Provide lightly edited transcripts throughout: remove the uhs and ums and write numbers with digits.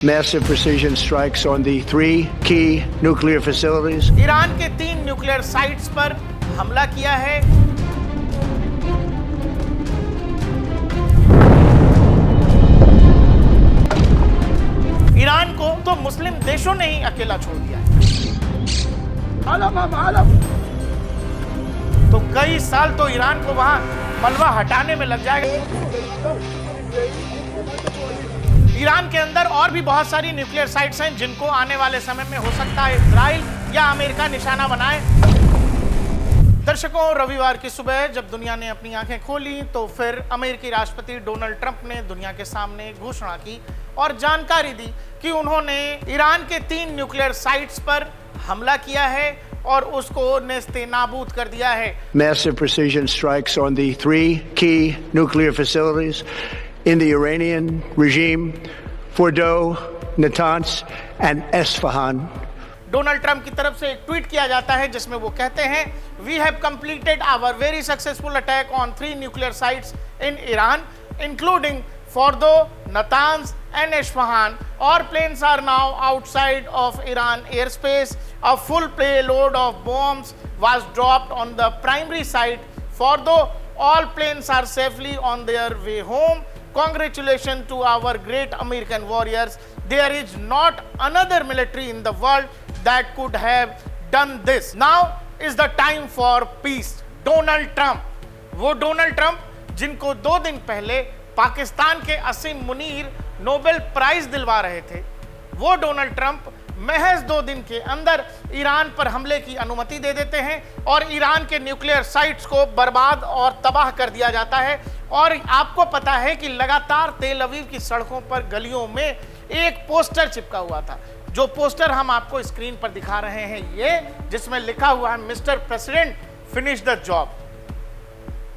Massive precision strikes on the 3 key nuclear facilities. Iran के 3 nuclear sites पर हमला किया है। ईरान को तो मुस्लिम देशों ने ही अकेला छोड़ दिया है। तो कई साल तो ईरान को वहां मलबा हटाने में लग जाएगा। ईरान के अंदर और भी बहुत सारी न्यूक्लियर साइट्स हैं जिनको आने वाले समय में हो सकता है इजराइल या अमेरिका निशाना बनाए। दर्शकों, रविवार की सुबह जब दुनिया ने अपनी आंखें खोली तो फिर अमेरिकी राष्ट्रपति डोनाल्ड ट्रंप ने दुनिया के सामने घोषणा की और जानकारी दी कि उन्होंने ईरान के 3 न्यूक्लियर साइट्स पर हमला किया है और उसको नेस्तनाबूद कर दिया है। Massive precision strikes on the 3 key nuclear facilities in the Iranian regime, Fordo, Natanz and Esfahan. Donald Trump की तरफ से एक ट्वीट किया जाता है जिसमें वो कहते हैं, we have completed our very successful attack on 3 nuclear sites in Iran including Fordo, Natanz and Esfahan. All planes are now outside of Iran airspace. A full payload of bombs was dropped on the primary site. Fordo, all planes are safely on their way home. Congratulations to our great American warriors. There is not another military in the world that could have done this. Now is the time for peace. Donald Trump, वो Donald Trump जिनको 2 दिन पहले पाकिस्तान के असीम Munir Nobel prize दिलवा रहे थे, वो Donald Trump महज 2 दिन के अंदर ईरान पर हमले की अनुमति दे देते हैं और ईरान के न्यूक्लियर साइट्स को बर्बाद और तबाह कर दिया जाता है। और आपको पता है कि लगातार तेल अवीव की सड़कों पर गलियों में एक पोस्टर चिपका हुआ था। जो पोस्टर हम आपको स्क्रीन पर दिखा रहे हैं, ये जिसमें लिखा हुआ है mister president finish the job.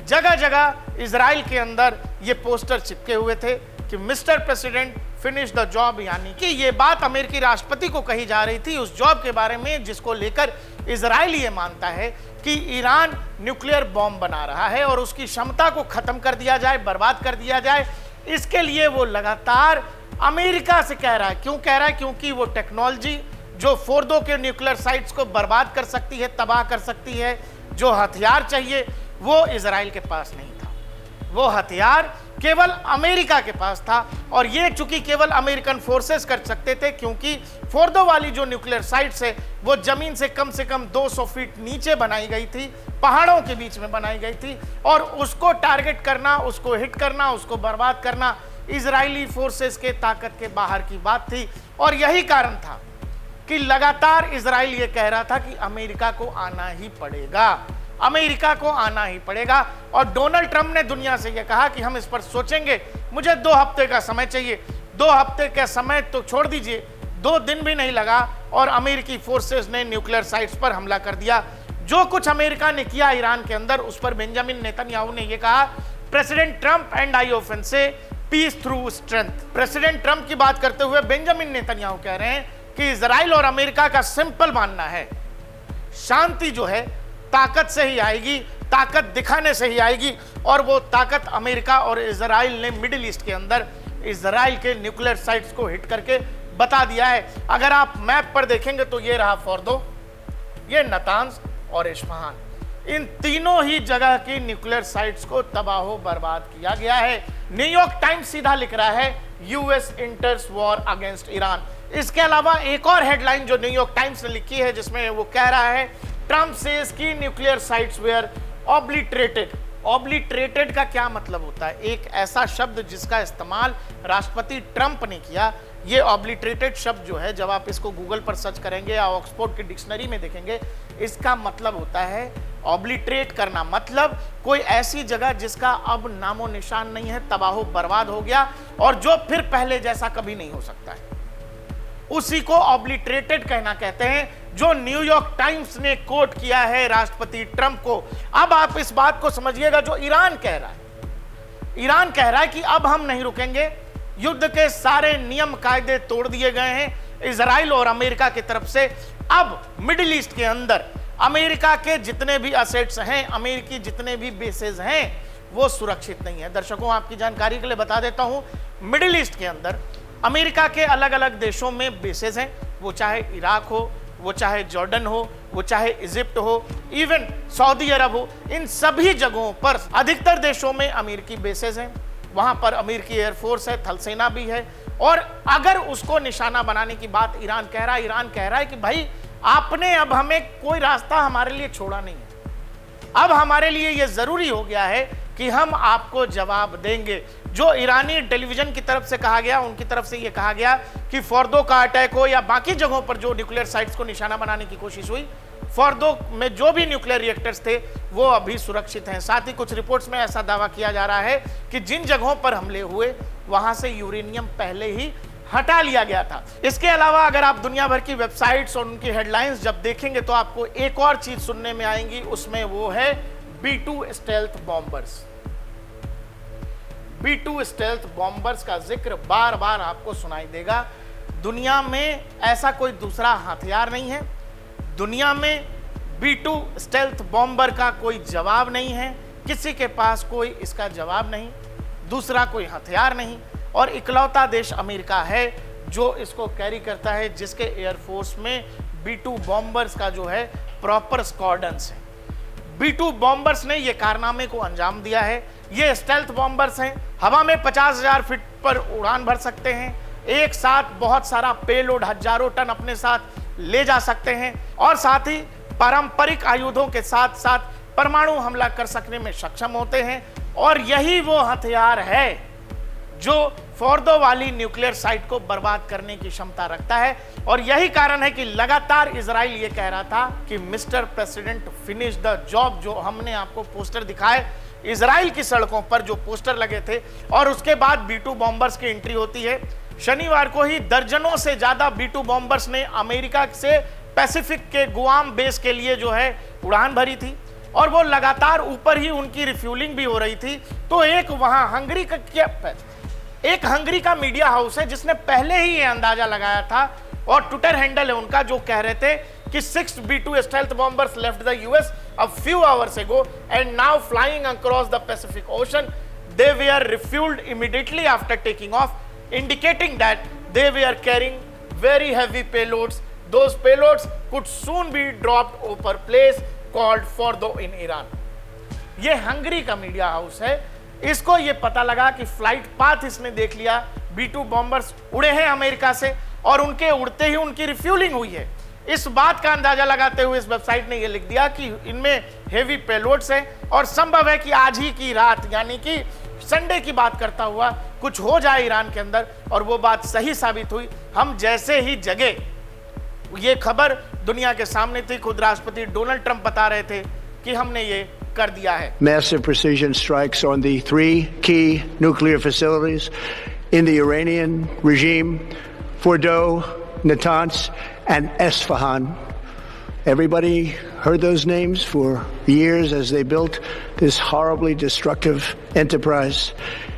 जगह जगह इजराइल के अंदर ये पोस्टर चिपके हुए थे कि mister president finish the job, यानी कि ये बात अमेरिकी राष्ट्रपति को कही जा रही थी उस जॉब के बारे में जिसको लेकर इजराइल ये मानता है कि ईरान न्यूक्लियर बॉम्ब बना रहा है और उसकी क्षमता को खत्म कर दिया जाए, बर्बाद कर दिया जाए। इसके लिए वो लगातार अमेरिका से कह रहा है। क्यों कह रहा है? क्योंकि वो टेक्नोलॉजी जो फोर्दो के न्यूक्लियर साइट्स को बर्बाद कर सकती है, तबाह कर सकती है, जो हथियार चाहिए वो इजराइल के पास नहीं था। वो हथियार केवल अमेरिका के पास था और ये चूंकि केवल अमेरिकन फोर्सेस कर सकते थे, क्योंकि फोर्दो वाली जो न्यूक्लियर साइट्स है वो जमीन से कम 200 फीट नीचे बनाई गई थी, पहाड़ों के बीच में बनाई गई थी और उसको टारगेट करना, उसको हिट करना, उसको बर्बाद करना इजरायली फोर्सेस के ताकत के बाहर की बात थी। और यही कारण था कि लगातार इजराइल ये कह रहा था कि अमेरिका को आना ही पड़ेगा, अमेरिका को आना ही पड़ेगा। और डोनाल्ड ट्रंप ने दुनिया से यह कहा कि हम इस पर सोचेंगे, मुझे 2 हफ्ते का समय चाहिए। 2 हफ्ते का समय तो छोड़ दीजिए, 2 दिन भी नहीं लगा और अमेरिकी फोर्सेस ने न्यूक्लियर साइट्स पर हमला कर दिया। जो कुछ अमेरिका ने किया ईरान के अंदर, उस पर बेंजामिन नेतन्याहू ने यह कहा, president Trump and I often say peace through strength. President Trump की बात करते हुए बेंजामिन नेतन्याहू कह रहे हैं कि इजराइल और अमेरिका का सिंपल मानना है, शांति जो है ताकत से ही आएगी, ताकत दिखाने से ही आएगी। और वो ताकत अमेरिका और इजराइल ने मिडिल ईस्ट के अंदर इजराइल के न्यूक्लियर साइट्स को हिट करके बता दिया है। अगर आप मैप पर देखेंगे तो ये रहा फोर्दो, ये नतांज और इस्फहान, इन तीनों ही जगह की न्यूक्लियर साइट्स को तबाह बर्बाद किया गया है। न्यूयॉर्क टाइम्स सीधा लिख रहा है, यूएस इंटर्स वॉर अगेंस्ट ईरान। इसके अलावा एक और हेडलाइन जो न्यूयॉर्क टाइम्स ने लिखी है जिसमें वो कह रहा है, ट्रंप सेज की nuclear sites were obliterated. Obliterated का क्या मतलब होता है? एक ऐसा शब्द जिसका इस्तेमाल राष्ट्रपति ट्रंप ने किया। ये ऑब्लिटरेटेड शब्द जो है, जब आप इसको गूगल पर सर्च करेंगे या ऑक्सफोर्ड की डिक्शनरी में देखेंगे, इसका मतलब होता है ऑब्लिटरेट करना, मतलब कोई ऐसी जगह जिसका अब नामो निशान नहीं है, तबाह बर्बाद हो गया और जो फिर पहले जैसा कभी नहीं हो सकता है, उसी को ऑब्लिटरेटेड कहना कहते हैं, जो न्यूयॉर्क टाइम्स ने कोट किया है राष्ट्रपति ट्रंप को। अब आप इस बात को समझिएगा जो ईरान कह रहा है। ईरान कह रहा है कि अब हम नहीं रुकेंगे, युद्ध के सारे नियम कायदे तोड़ दिए गए हैं इजराइल और अमेरिका की तरफ से। अब मिडिल ईस्ट के अंदर अमेरिका के जितने भी असेट्स हैं, अमेरिकी जितने भी बेसेस हैं, वो सुरक्षित नहीं है। दर्शकों, आपकी जानकारी के लिए बता देता हूं, मिडिल ईस्ट के अंदर अमेरिका के अलग अलग देशों में बेसेस हैं, वो चाहे इराक हो, वो चाहे जॉर्डन हो, वो चाहे इजिप्ट हो, इवन सऊदी अरब हो, इन सभी जगहों पर अधिकतर देशों में अमेरिकी बेसेस हैं। वहां पर अमेरिकी एयरफोर्स है, थल सेना भी है। और अगर उसको निशाना बनाने की बात ईरान कह रहा है कि भाई आपने अब हमें कोई रास्ता हमारे लिए छोड़ा नहीं है, अब हमारे लिए यह जरूरी हो गया है कि हम आपको जवाब देंगे। जो ईरानी टेलीविजन की तरफ से कहा गया, उनकी तरफ से यह कहा गया कि फोर्दो का अटैक हो या बाकी जगहों पर जो न्यूक्लियर साइट्स को निशाना बनाने की कोशिश हुई, फोर्दो में जो भी न्यूक्लियर रिएक्टर्स थे वो अभी सुरक्षित हैं। साथ ही कुछ रिपोर्ट्स में ऐसा दावा किया जा रहा है कि जिन जगहों पर हमले हुए वहां से यूरेनियम पहले ही हटा लिया गया था। इसके अलावा अगर आप दुनिया भर की वेबसाइट्स और उनकी हेडलाइंस जब देखेंगे तो आपको एक और चीज सुनने में आएंगी, उसमें वो है B-2 stealth bombers. B-2 stealth bombers का जिक्र बार बार आपको सुनाई देगा। दुनिया में ऐसा कोई दूसरा हथियार नहीं है, दुनिया में B-2 स्टेल्थ बॉम्बर का कोई जवाब नहीं है, किसी के पास कोई इसका जवाब नहीं, दूसरा कोई हथियार नहीं, और इकलौता देश अमेरिका है जो इसको कैरी करता है, जिसके एयरफोर्स में B-2 बॉम्बर्स का जो है प्रॉपर स्क्वाड्रन्स है। B-2 बॉम्बर्स ने ये कारनामे को अंजाम दिया है। ये स्टेल्थ बॉम्बर्स हैं, हवा में 50,000 फीट पर उड़ान भर सकते हैं, एक साथ बहुत सारा पेलोड हजारों टन अपने साथ ले जा सकते हैं, और साथ ही पारंपरिक आयुधों के साथ साथ परमाणु हमला कर सकने में सक्षम होते हैं। और यही वो हथियार है जो फोर्दो वाली न्यूक्लियर साइट को बर्बाद करने की क्षमता रखता है। और यही कारण है कि लगातार इजराइल ये कह रहा था कि mister president finish the job. जो हमने आपको पोस्टर दिखाए इजराइल की सड़कों पर जो पोस्टर लगे थे, और उसके बाद B-2 बॉम्बर्स की एंट्री होती है। शनिवार को ही दर्जनों से ज्यादा B-2 बॉम्बर्स ने अमेरिका से पैसिफिक के गुआम बेस के लिए जो है उड़ान भरी थी, और वो लगातार ऊपर ही उनकी रिफ्यूलिंग भी हो रही थी। तो एक वहां हंगरी का मीडिया हाउस है जिसने पहले ही ये अंदाजा लगाया था, और ट्विटर हैंडल है उनका, जो कह रहे थे कि 6 B-2 stealth bombers left the US a few hours ago and now flying across the Pacific Ocean. They were refueled immediately after taking off, indicating that they were carrying very heavy payloads. Those payloads could soon be dropped over a place called Fordo in Iran. ये Hungary का media house है। इसको ये पता लगा कि flight path इसने देख लिया, B-2 बॉम्बर्स उड़े हैं अमेरिका से, और उनके उड़ते ही उनकी रिफ्यूलिंग हुई है। इस बात का अंदाजा लगाते हुए इस वेबसाइट ने यह लिख दिया कि इनमें हेवी पेलोड्स हैं, और संभव है कि आज ही की रात यानी कि संडे की बात करता हुआ कुछ हो जाए ईरान के अंदर, और वो बात सही साबित हुई। हम जैसे ही जगे, ये खबर दुनिया के सामने थी, खुद राष्ट्रपति डोनाल्ड ट्रंप बता रहे थे कि हमने ये कर दिया है। Massive precision strikes on the 3 key nuclear facilities in the Iranian regime, Fordo, Natanz, and Esfahan. Everybody heard those names for years as they built this horribly destructive enterprise.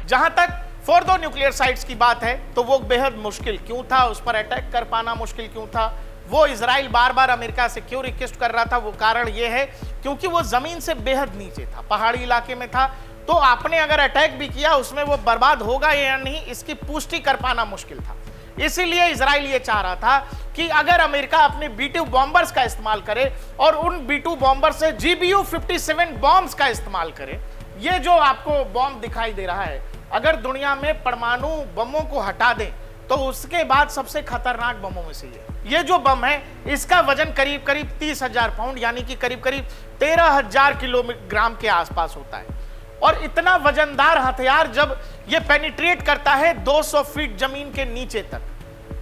जहां तक फोर्दो न्यूक्लियर साइट्स की बात है, तो वो बेहद मुश्किल क्यों था, उस पर अटैक कर पाना मुश्किल क्यों था, वो इजराइल बार बार अमेरिका से क्यों रिक्वेस्ट कर रहा था, वो कारण ये है क्योंकि वो जमीन से बेहद नीचे था, पहाड़ी इलाके में था। तो आपने अगर अटैक भी किया, उसमें वो बर्बाद होगा या नहीं, इसकी पुष्टि कर पाना मुश्किल था। इसीलिए इजराइल ये चाह रहा था कि अगर अमेरिका अपने B-2 बॉम्बर्स का इस्तेमाल करे और उन B-2 बॉम्बर से GBU-57 बॉम्ब्स का इस्तेमाल करे। ये जो आपको बॉम्ब दिखाई दे रहा है, अगर दुनिया में परमाणु बमों को हटा दें तो उसके बाद सबसे खतरनाक बमों में से ये जो बम है, इसका वजन करीब करीब 30,000 पाउंड यानी कि करीब करीब 13,000 किलोग्राम के आसपास होता है। और इतना वजनदार हथियार जब ये पेनिट्रेट करता है 200 फीट जमीन के नीचे तक,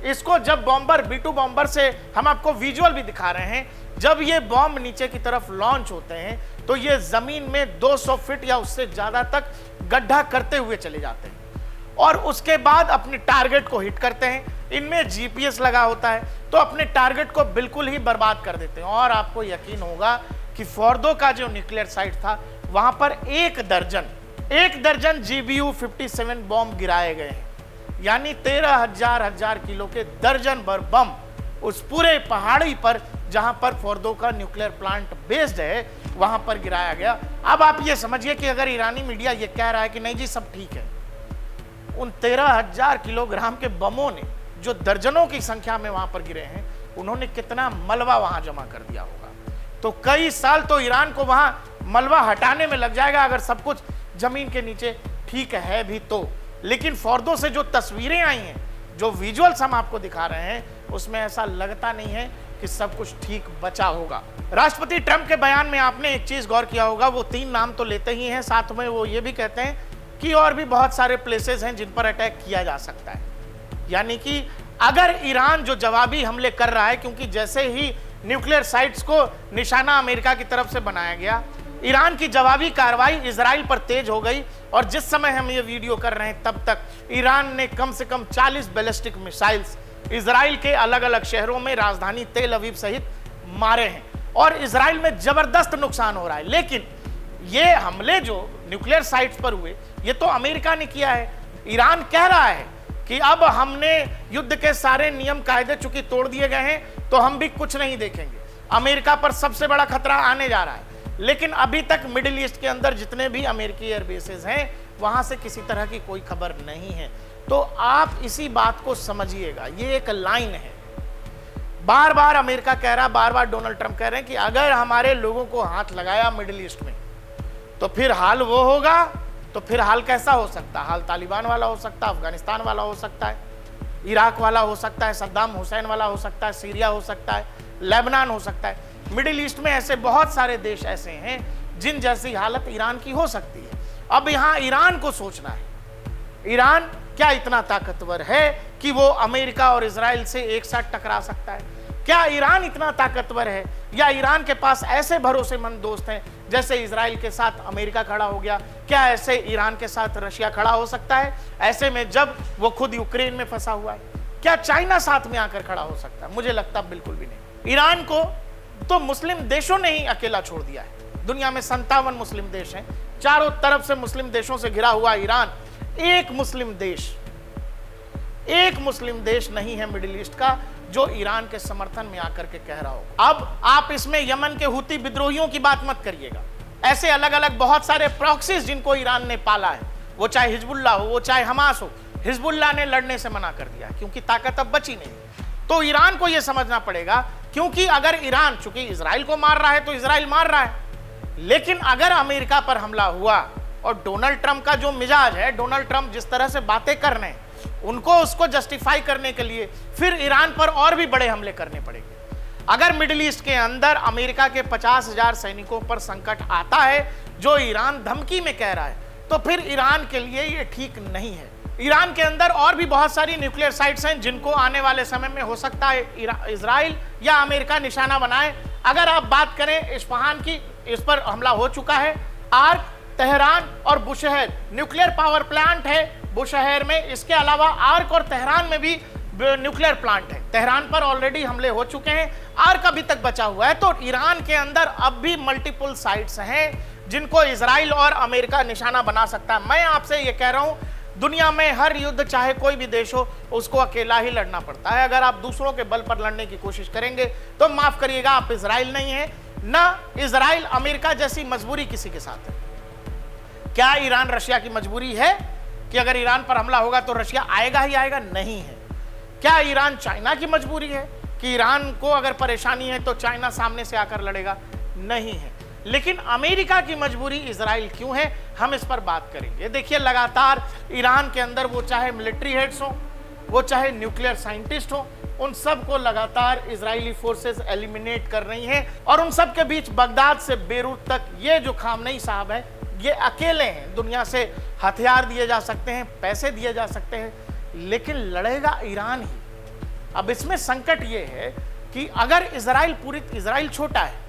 इसको जब बॉम्बर B-2 बॉम्बर से हम आपको विजुअल भी दिखा रहे हैं, जब ये बॉम्ब नीचे की तरफ लॉन्च होते हैं तो ये जमीन में 200 फीट या उससे ज्यादा तक गड्ढा करते हुए चले जाते हैं, और उसके बाद अपने टारगेट को हिट करते हैं। इनमें GPS लगा होता है, तो अपने टारगेट को बिल्कुल ही बर्बाद कर देते हैं। और आपको यकीन होगा कि फोर्दो का जो न्यूक्लियर साइट था, वहां पर एक दर्जन GBU-57 बॉम्ब गिराए गए हैं, यानी 13,000 किलो के दर्जन भर बम उस पूरे पहाड़ी पर जहां पर फोर्दो का न्यूक्लियर प्लांट बेस्ड है, वहां पर गिराया गया। अब आप ये समझिए कि अगर ईरानी मीडिया ये कह रहा है कि नहीं जी सब ठीक है, उन 13,000 किलोग्राम के बमों ने, जो दर्जनों की संख्या में वहां पर गिरे हैं, उन्होंने कितना मलबा वहां जमा कर दिया होगा। तो कई साल तो ईरान को वहां मलबा हटाने में लग जाएगा, अगर सब कुछ जमीन के नीचे ठीक है भी तो। लेकिन फोर्दो से जो तस्वीरें आई हैं, जो विजुअल्स हम आपको दिखा रहे हैं, उसमें ऐसा लगता नहीं है कि सब कुछ ठीक बचा होगा। राष्ट्रपति ट्रंप के बयान में आपने एक चीज गौर किया होगा, वो 3 नाम तो लेते ही हैं, साथ में वो ये भी कहते हैं कि और भी बहुत सारे प्लेसेस हैं जिन पर अटैक किया जा सकता है। यानी कि अगर ईरान जो जवाबी हमले कर रहा है, क्योंकि जैसे ही न्यूक्लियर साइट्स को निशाना अमेरिका की तरफ से बनाया गया, ईरान की जवाबी कार्रवाई इजराइल पर तेज हो गई। और जिस समय हम ये वीडियो कर रहे हैं तब तक ईरान ने कम से कम 40 बैलिस्टिक मिसाइल्स इजराइल के अलग अलग शहरों में, राजधानी तेल अवीव सहित मारे हैं और इजराइल में जबरदस्त नुकसान हो रहा है। लेकिन ये हमले जो न्यूक्लियर साइट्स पर हुए, ये तो अमेरिका ने किया है। ईरान कह रहा है कि अब हमने युद्ध के सारे नियम कायदे चूंकि तोड़ दिए गए हैं, तो हम भी कुछ नहीं देखेंगे, अमेरिका पर सबसे बड़ा खतरा आने जा रहा है। लेकिन अभी तक मिडिल ईस्ट के अंदर जितने भी अमेरिकी एयरबेसेस हैं, वहां से किसी तरह की कोई खबर नहीं है। तो आप इसी बात को समझिएगा, ये एक लाइन है। बार बार अमेरिका कह रहा, बार बार डोनाल्ड ट्रंप कह रहे हैं कि अगर हमारे लोगों को हाथ लगाया मिडिल ईस्ट में, तो फिर हाल वो होगा। तो फिर हाल कैसा हो सकता है? हाल तालिबान वाला हो सकता है, अफगानिस्तान वाला हो सकता है, इराक वाला हो सकता है, सद्दाम हुसैन वाला हो सकता है, सीरिया हो सकता है, लेबनान हो सकता है। मिडिल ईस्ट में ऐसे बहुत सारे देश ऐसे हैं जिन जैसी हालत ईरान की हो सकती है। अब यहां ईरान को सोचना है, ईरान क्या इतना ताकतवर है कि वो अमेरिका और इजराइल से एक साथ टकरा सकता है? क्या ईरान इतना ताकतवर है, या ईरान के पास ऐसे भरोसेमंद दोस्त हैं जैसे इजराइल के साथ अमेरिका खड़ा हो गया? क्या ऐसे ईरान के साथ रशिया खड़ा हो सकता है ऐसे में जब वो खुद यूक्रेन में फंसा हुआ है? क्या चाइना साथ में आकर खड़ा हो सकता है? मुझे लगता बिल्कुल भी नहीं। ईरान को तो मुस्लिम देशों ने ही अकेला छोड़ दिया है। दुनिया में 57 मुस्लिम देश हैं, चारों तरफ से मुस्लिम देशों से घिरा हुआ ईरान, एक मुस्लिम देश नहीं है मिडिल ईस्ट का जो ईरान के समर्थन में आकर के कह रहा हो। अब आप इसमें यमन के हुती विद्रोहियों की बात मत करिएगा। ऐसे अलग अलग बहुत सारे प्रॉक्सीज जिनको ईरान ने पाला है, वो चाहे हिजबुल्ला हो, वो चाहे हमास हो। हिजबुल्ला ने लड़ने से मना कर दिया क्योंकि ताकत अब बची नहीं। तो ईरान को यह समझना पड़ेगा, क्योंकि अगर ईरान, चूंकि इजराइल को मार रहा है तो इजराइल मार रहा है, लेकिन अगर अमेरिका पर हमला हुआ और डोनाल्ड ट्रंप का जो मिजाज है, डोनाल्ड ट्रंप जिस तरह से बातें कर रहे हैं, उनको उसको जस्टिफाई करने के लिए फिर ईरान पर और भी बड़े हमले करने पड़ेंगे। अगर मिडिल ईस्ट के अंदर अमेरिका के 50,000 सैनिकों पर संकट आता है जो ईरान धमकी में कह रहा है, तो फिर ईरान के लिए ये ठीक नहीं है। ईरान के अंदर और भी बहुत सारी न्यूक्लियर साइट्स हैं जिनको आने वाले समय में हो सकता है इजराइल या अमेरिका निशाना बनाए। अगर आप बात करें इस्फहान की, इस पर हमला हो चुका है। आर्क, तेहरान और बुशहर न्यूक्लियर पावर प्लांट है बुशहर में। इसके अलावा आर्क और तेहरान में भी न्यूक्लियर प्लांट है। तेहरान पर ऑलरेडी हमले हो चुके हैं, आर्क अभी तक बचा हुआ है। तो ईरान के अंदर अब भी मल्टीपल साइट्स हैं जिनको इजराइल और अमेरिका निशाना बना सकता है। मैं आपसे ये कह रहा हूं, दुनिया में हर युद्ध चाहे कोई भी देश हो, उसको अकेला ही लड़ना पड़ता है। अगर आप दूसरों के बल पर लड़ने की कोशिश करेंगे तो माफ करिएगा, आप इजराइल नहीं है। ना इजराइल अमेरिका जैसी मजबूरी किसी के साथ है। क्या ईरान रशिया की मजबूरी है कि अगर ईरान पर हमला होगा तो रशिया आएगा ही आएगा? नहीं है। क्या ईरान चाइना की मजबूरी है कि ईरान को अगर परेशानी है तो चाइना सामने से आकर लड़ेगा? नहीं है। लेकिन अमेरिका की मजबूरी इजराइल क्यों है, हम इस पर बात करेंगे। देखिए, लगातार ईरान के अंदर वो चाहे मिलिट्री हेड्स हो, वो चाहे न्यूक्लियर साइंटिस्ट हो, उन सब को लगातार इजरायली फोर्सेस एलिमिनेट कर रही हैं। और उन सब के बीच बगदाद से बेरूत तक ये जो खामनेई साहब है, ये अकेले हैं। दुनिया से हथियार दिए जा सकते हैं, पैसे दिए जा सकते हैं, लेकिन लड़ेगा ईरान ही। अब इसमें संकट ये है कि अगर इजराइल छोटा है,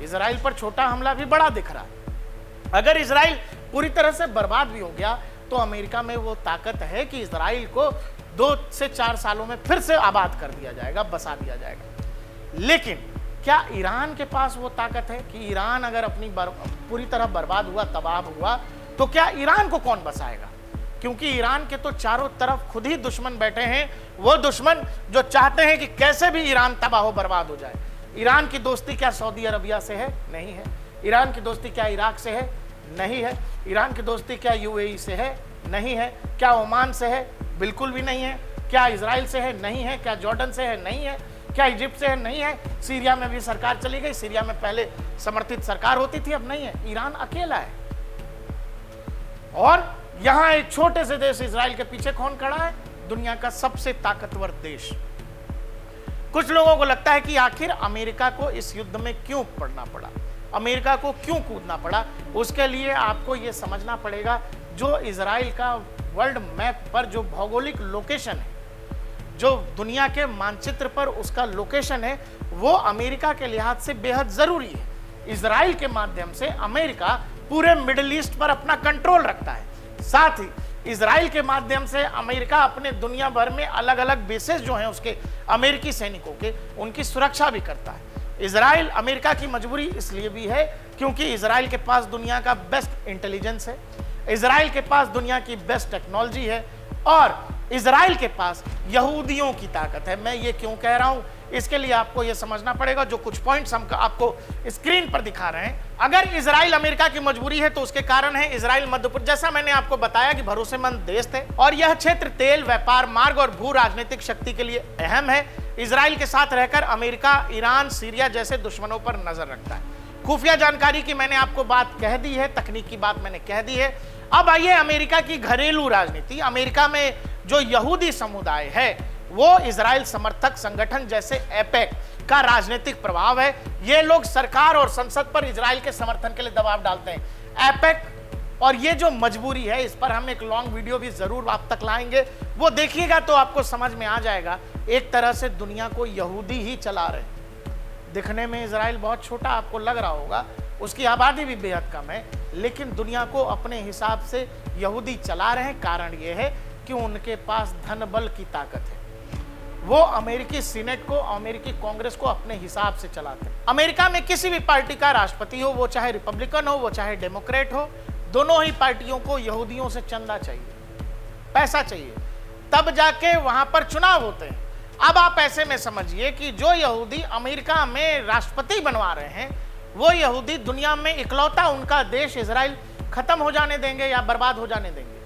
इजराइल पर छोटा हमला भी बड़ा दिख रहा है। अगर इजराइल पूरी तरह से बर्बाद भी हो गया तो अमेरिका में वो ताकत है कि इजराइल को 2 से 4 सालों में फिर से आबाद कर दिया जाएगा, बसा दिया जाएगा। लेकिन क्या ईरान के पास वो ताकत है कि ईरान अगर अपनी पूरी तरह बर्बाद हुआ, तबाह हुआ, तो क्या ईरान को कौन बसाएगा? क्योंकि ईरान के तो चारों तरफ खुद ही दुश्मन बैठे हैं, वो दुश्मन जो चाहते हैं कि कैसे भी ईरान तबाह हो, बर्बाद हो जाए। ईरान की दोस्ती क्या सऊदी अरबिया से है? नहीं है। ईरान की दोस्ती क्या इराक से है? नहीं है। ईरान की दोस्ती क्या यूएई से है? नहीं है। क्या ओमान से है? बिल्कुल भी नहीं है। क्या इजराइल से है? नहीं है। क्या जॉर्डन से है? नहीं है। क्या इजिप्ट से है? नहीं है। सीरिया में भी सरकार चली गई। सीरिया में पहले समर्थित सरकार होती थी, अब नहीं है। ईरान अकेला है। और यहां एक छोटे से देश इजराइल के पीछे कौन खड़ा है? दुनिया का सबसे ताकतवर देश। कुछ लोगों को लगता है कि आखिर अमेरिका को इस युद्ध में क्यों पड़ना पड़ा, अमेरिका को क्यों कूदना पड़ा। उसके लिए आपको यह समझना पड़ेगा, जो इजराइल का वर्ल्ड मैप पर जो भौगोलिक लोकेशन है, जो दुनिया के मानचित्र पर उसका लोकेशन है, वो अमेरिका के लिहाज से बेहद जरूरी है। इजराइल के माध्यम से अमेरिका पूरे मिडिल ईस्ट पर अपना कंट्रोल रखता है। साथ ही इजराइल के माध्यम से अमेरिका अपने दुनिया भर में अलग अलग बेसेस जो हैं उसके अमेरिकी सैनिकों के, उनकी सुरक्षा भी करता है। इजराइल अमेरिका की मजबूरी इसलिए भी है क्योंकि इजराइल के पास दुनिया का बेस्ट इंटेलिजेंस है, इजराइल के पास दुनिया की बेस्ट टेक्नोलॉजी है और इजराइल के पास यहूदियों की ताकत है। मैं ये क्यों कह रहा हूं, इसके लिए आपको यह समझना पड़ेगा। जो कुछ पॉइंट्स हम आपको स्क्रीन पर दिखा रहे हैं, अगर इजराइल अमेरिका की मजबूरी है तो उसके कारण है इजराइल मध्य पूर्व, जैसा मैंने आपको बताया कि भरोसेमंद देश थे और यह क्षेत्र तेल, व्यापार मार्ग और भू राजनीतिक शक्ति के लिए अहम है। इजराइल के साथ रहकर अमेरिका ईरान, सीरिया जैसे दुश्मनों पर नजर रखता है। खुफिया जानकारी की मैंने आपको बात कह दी है, तकनीक की बात मैंने कह दी है। अब आइए अमेरिका की घरेलू राजनीति। अमेरिका में जो यहूदी समुदाय है वो इजराइल समर्थक संगठन जैसे एपेक का राजनीतिक प्रभाव है। ये लोग सरकार और संसद पर इजराइल के समर्थन के लिए दबाव डालते हैं। एपेक और ये जो मजबूरी है, इस पर हम एक लॉन्ग वीडियो भी जरूर आप तक लाएंगे, वो देखिएगा तो आपको समझ में आ जाएगा। एक तरह से दुनिया को यहूदी ही चला रहे हैं। दिखने में इजराइल बहुत छोटा आपको लग रहा होगा, उसकी आबादी भी बेहद कम है, लेकिन दुनिया को अपने हिसाब से यहूदी चला रहे हैं। कारण यह है कि उनके पास धन बल की ताकत है। वो अमेरिकी सीनेट को, अमेरिकी कांग्रेस को अपने हिसाब से चलाते हैं। अमेरिका में किसी भी पार्टी का राष्ट्रपति हो, वो चाहे रिपब्लिकन हो, वो चाहे डेमोक्रेट हो, दोनों ही पार्टियों को यहूदियों से चंदा चाहिए, पैसा चाहिए, तब जाके वहां पर चुनाव होते हैं। अब आप ऐसे में समझिए कि जो यहूदी अमेरिका में राष्ट्रपति बनवा रहे हैं, वो यहूदी दुनिया में इकलौता उनका देश इजराइल खत्म हो जाने देंगे या बर्बाद हो जाने देंगे।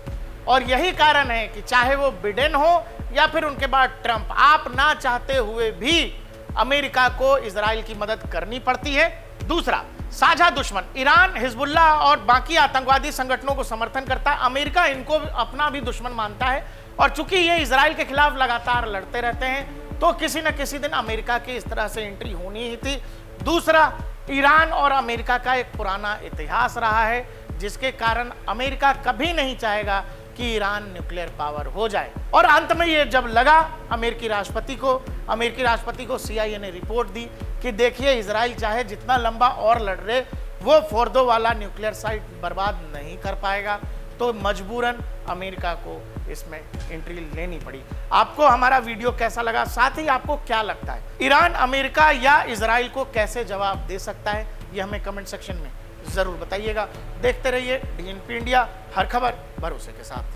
और यही कारण है कि चाहे वो बिडेन हो या फिर उनके बाद ट्रंप, आप ना चाहते हुए भी अमेरिका को इजराइल की मदद करनी पड़ती है। दूसरा, साझा दुश्मन ईरान, हिजबुल्ला और बाकी आतंकवादी संगठनों को समर्थन करता है। अमेरिका इनको अपना भी दुश्मन मानता है और चूंकि ये इजराइल के खिलाफ लगातार लड़ते रहते हैं, तो किसी न किसी दिन अमेरिका की इस तरह से एंट्री होनी ही थी। दूसरा, ईरान और अमेरिका का एक पुराना इतिहास रहा है, जिसके कारण अमेरिका कभी नहीं चाहेगा कि ईरान न्यूक्लियर पावर हो जाए। और अंत में ये जब लगा अमेरिकी राष्ट्रपति को CIA ने रिपोर्ट दी कि देखिए इजराइल चाहे जितना लंबा और लड़ रहे, वो फोर्दो वाला न्यूक्लियर साइट बर्बाद नहीं कर पाएगा, तो मजबूरन अमेरिका को इसमें एंट्री लेनी पड़ी। आपको हमारा वीडियो कैसा लगा, साथ ही आपको क्या लगता है ईरान अमेरिका या इजराइल को कैसे जवाब दे सकता है, ये हमें कमेंट सेक्शन में जरूर बताइएगा। देखते रहिए DNP इंडिया, हर खबर भरोसे के साथ।